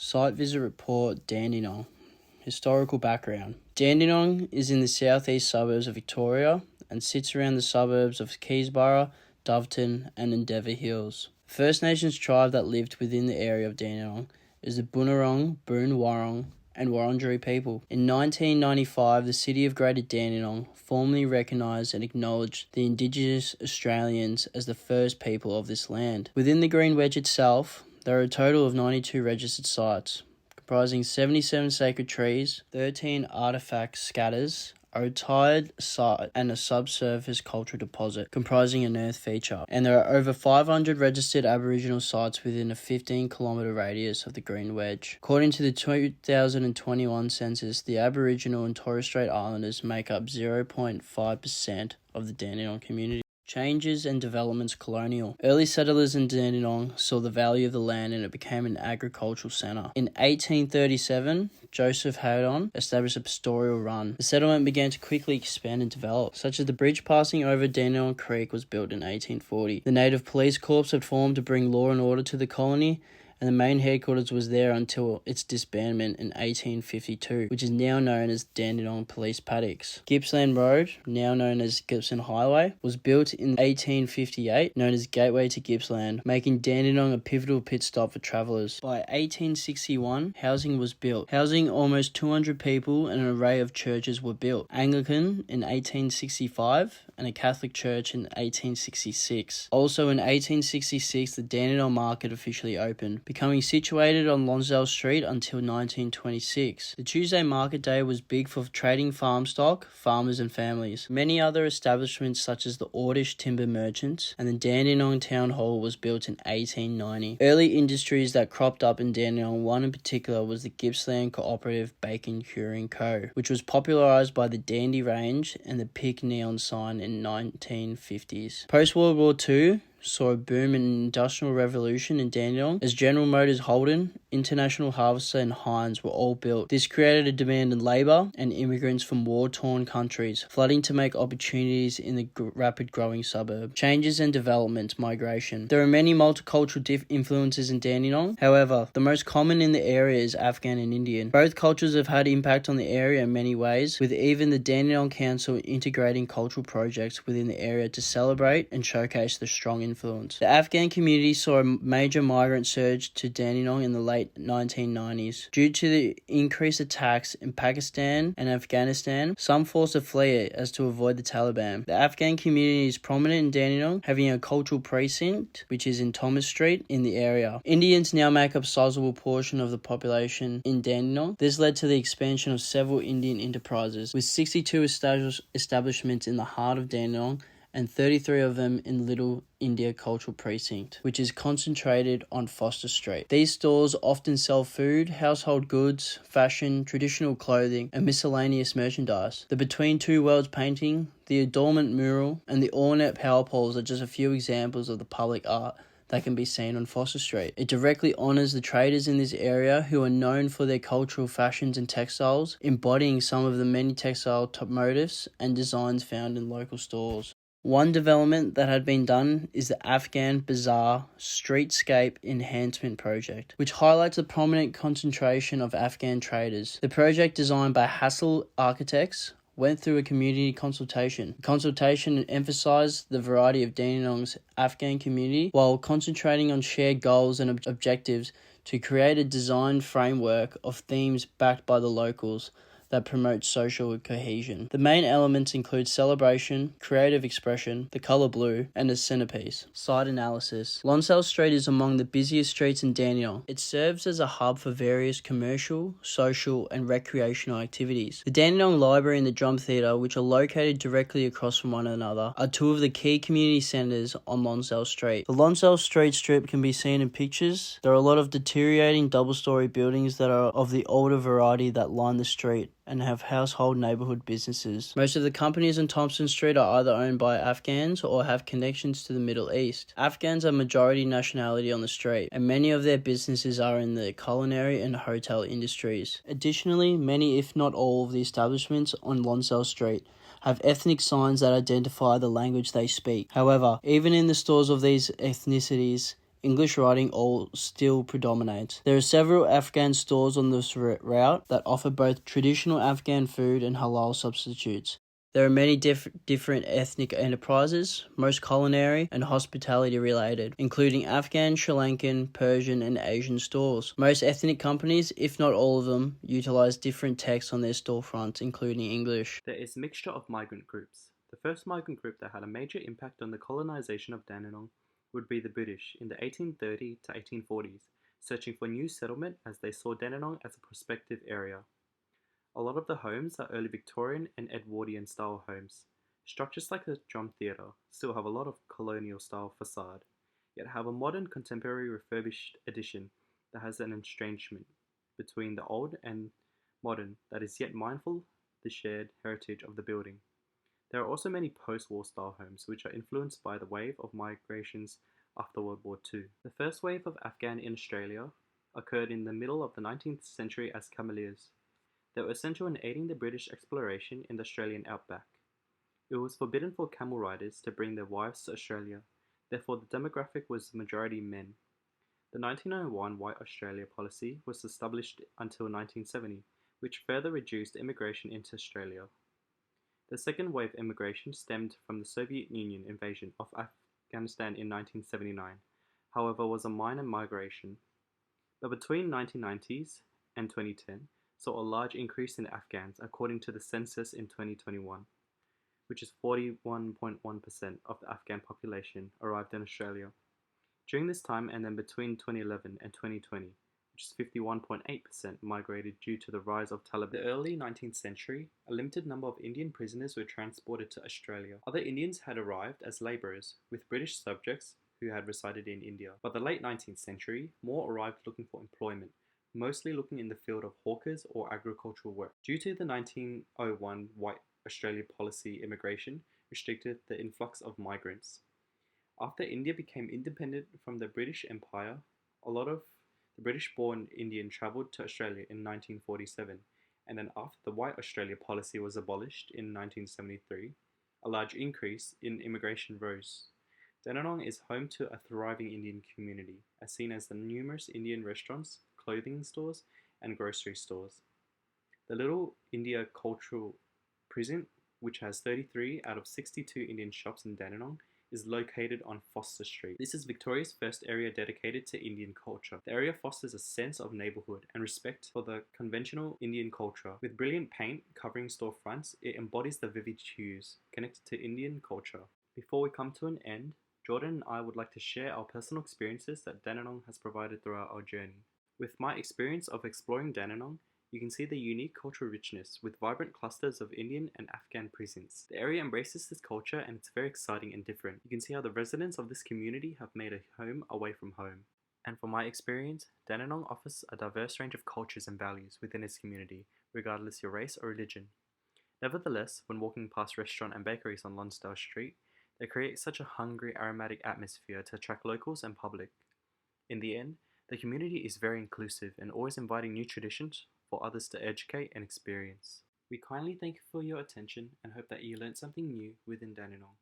Site Visit Report, Dandenong. Historical background. Dandenong is in the southeast suburbs of Victoria and sits around the suburbs of Keysborough, Doveton and Endeavour Hills. The First Nations tribe that lived within the area of Dandenong is the Boonwurrung, Boon Wurrung and Wurundjeri people. In 1995, the city of Greater Dandenong formally recognised and acknowledged the Indigenous Australians as the first people of this land. Within the Green Wedge itself, there are a total of 92 registered sites, comprising 77 sacred trees, 13 artefact scatters, a retired site and a subsurface cultural deposit comprising an earth feature, and there are over 500 registered Aboriginal sites within a 15-kilometre radius of the Green Wedge. According to the 2021 census, the Aboriginal and Torres Strait Islanders make up 0.5% of the Dandenong community. Changes and developments. Colonial. Early settlers in Dandenong saw the value of the land and it became an agricultural centre. In 1837, Joseph Haydon established a pastoral run. The settlement began to quickly expand and develop, such as the bridge passing over Dandenong Creek was built in 1840. The Native Police Corps had formed to bring law and order to the colony, and the main headquarters was there until its disbandment in 1852, which is now known as Dandenong Police Paddocks. Gippsland Road, now known as Gippsland Highway, was built in 1858, known as Gateway to Gippsland, making Dandenong a pivotal pit stop for travellers. By 1861, housing was built. Housing almost 200 people and an array of churches were built. Anglican in 1865 and a Catholic church in 1866. Also in 1866, the Dandenong Market officially opened, becoming situated on Lonsdale Street until 1926. The Tuesday market day was big for trading farm stock, farmers and families. Many other establishments such as the Ordish Timber Merchants and the Dandenong Town Hall was built in 1890. Early industries that cropped up in Dandenong, one in particular was the Gippsland Cooperative Bacon Curing Co., which was popularised by the Dandy Range and the Pig Neon sign in 1950s. Post-World War II saw a boom in the Industrial Revolution in Dandenong as General Motors, Holden, International Harvester and Heinz were all built. This created a demand in labour and immigrants from war-torn countries, flooding to make opportunities in the rapid growing suburb. Changes and development. Migration. There are many multicultural influences in Dandenong. However, the most common in the area is Afghan and Indian. Both cultures have had impact on the area in many ways, with even the Dandenong Council integrating cultural projects within the area to celebrate and showcase the strong influence. The Afghan community saw a major migrant surge to Dandenong in the late 1990s. Due to the increased attacks in Pakistan and Afghanistan, some forced to flee as to avoid the Taliban. The Afghan community is prominent in Dandenong, having a cultural precinct, which is in Thomas Street in the area. Indians now make up a sizable portion of the population in Dandenong. This led to the expansion of several Indian enterprises, with 62 establishments in the heart of Dandenong and 33 of them in Little India Cultural Precinct, which is concentrated on Foster Street. These stores often sell food, household goods, fashion, traditional clothing, and miscellaneous merchandise. The Between Two Worlds painting, the adornment mural, and the ornate power poles are just a few examples of the public art that can be seen on Foster Street. It directly honours the traders in this area who are known for their cultural fashions and textiles, embodying some of the many textile motifs and designs found in local stores. One development that had been done is the Afghan Bazaar Streetscape Enhancement Project, which highlights the prominent concentration of Afghan traders. The project, designed by Hassel Architects, went through a community consultation. The consultation emphasised the variety of Dandenong's Afghan community while concentrating on shared goals and objectives to create a design framework of themes backed by the locals that promotes social cohesion. The main elements include celebration, creative expression, the colour blue, and a centrepiece. Site analysis. Lonsdale Street is among the busiest streets in Dandenong. It serves as a hub for various commercial, social, and recreational activities. The Dandenong Library and the Drum Theatre, which are located directly across from one another, are two of the key community centres on Lonsdale Street. The Lonsdale Street strip can be seen in pictures. There are a lot of deteriorating double-storey buildings that are of the older variety that line the street and have household neighbourhood businesses. Most of the companies on Thompson Street are either owned by Afghans or have connections to the Middle East. Afghans are majority nationality on the street, and many of their businesses are in the culinary and hotel industries. Additionally, many, if not all, of the establishments on Lonsdale Street have ethnic signs that identify the language they speak. However, even in the stores of these ethnicities, English writing all still predominates. There are several Afghan stores on this route that offer both traditional Afghan food and halal substitutes. There are many different ethnic enterprises, most culinary and hospitality related, including Afghan, Sri Lankan, Persian, and Asian stores. Most ethnic companies, if not all of them, utilize different text on their storefronts, including English. There is a mixture of migrant groups. The first migrant group that had a major impact on the colonization of Dandenong would be the British in the 1830 to 1840s, searching for new settlement as they saw Dandenong as a prospective area. A lot of the homes are early Victorian and Edwardian style homes. Structures like the Drum Theatre still have a lot of colonial style facade, yet have a modern contemporary refurbished edition that has an estrangement between the old and modern that is yet mindful the shared heritage of the building. There are also many post-war style homes which are influenced by the wave of migrations after World War II. The first wave of Afghan in Australia occurred in the middle of the 19th century as Cameliers. They were essential in aiding the British exploration in the Australian outback. It was forbidden for camel riders to bring their wives to Australia, therefore the demographic was majority men. The 1901 White Australia policy was established until 1970, which further reduced immigration into Australia. The second wave immigration stemmed from the Soviet Union invasion of Afghanistan in 1979, however was a minor migration. But between 1990s and 2010, saw a large increase in Afghans according to the census in 2021, which is 41.1% of the Afghan population arrived in Australia. During this time and then between 2011 and 2020, which is 51.8% migrated due to the rise of Taliban. In the early 19th century, a limited number of Indian prisoners were transported to Australia. Other Indians had arrived as labourers, with British subjects who had resided in India. By the late 19th century, more arrived looking for employment, mostly looking in the field of hawkers or agricultural work. Due to the 1901 White Australia policy, immigration restricted the influx of migrants. After India became independent from the British Empire, a lot of the British-born Indian travelled to Australia in 1947, and then after the White Australia policy was abolished in 1973, a large increase in immigration rose. Dandenong is home to a thriving Indian community, as seen as the numerous Indian restaurants, clothing stores, and grocery stores. The Little India Cultural Precinct, which has 33 out of 62 Indian shops in Dandenong, is located on Foster Street. This is Victoria's first area dedicated to Indian culture. The area fosters a sense of neighbourhood and respect for the conventional Indian culture. With brilliant paint covering storefronts, it embodies the vivid hues connected to Indian culture. Before we come to an end, Jordan and I would like to share our personal experiences that Dandenong has provided throughout our journey. With my experience of exploring Dandenong, you can see the unique cultural richness with vibrant clusters of Indian and Afghan precincts. The area embraces this culture and it's very exciting and different. You can see how the residents of this community have made a home away from home. And from my experience, Dandenong offers a diverse range of cultures and values within its community, regardless your race or religion. Nevertheless, when walking past restaurants and bakeries on Lonsdale Street, they create such a hungry, aromatic atmosphere to attract locals and public. In the end, the community is very inclusive and always inviting new traditions for others to educate and experience. We kindly thank you for your attention and hope that you learned something new within Dandenong.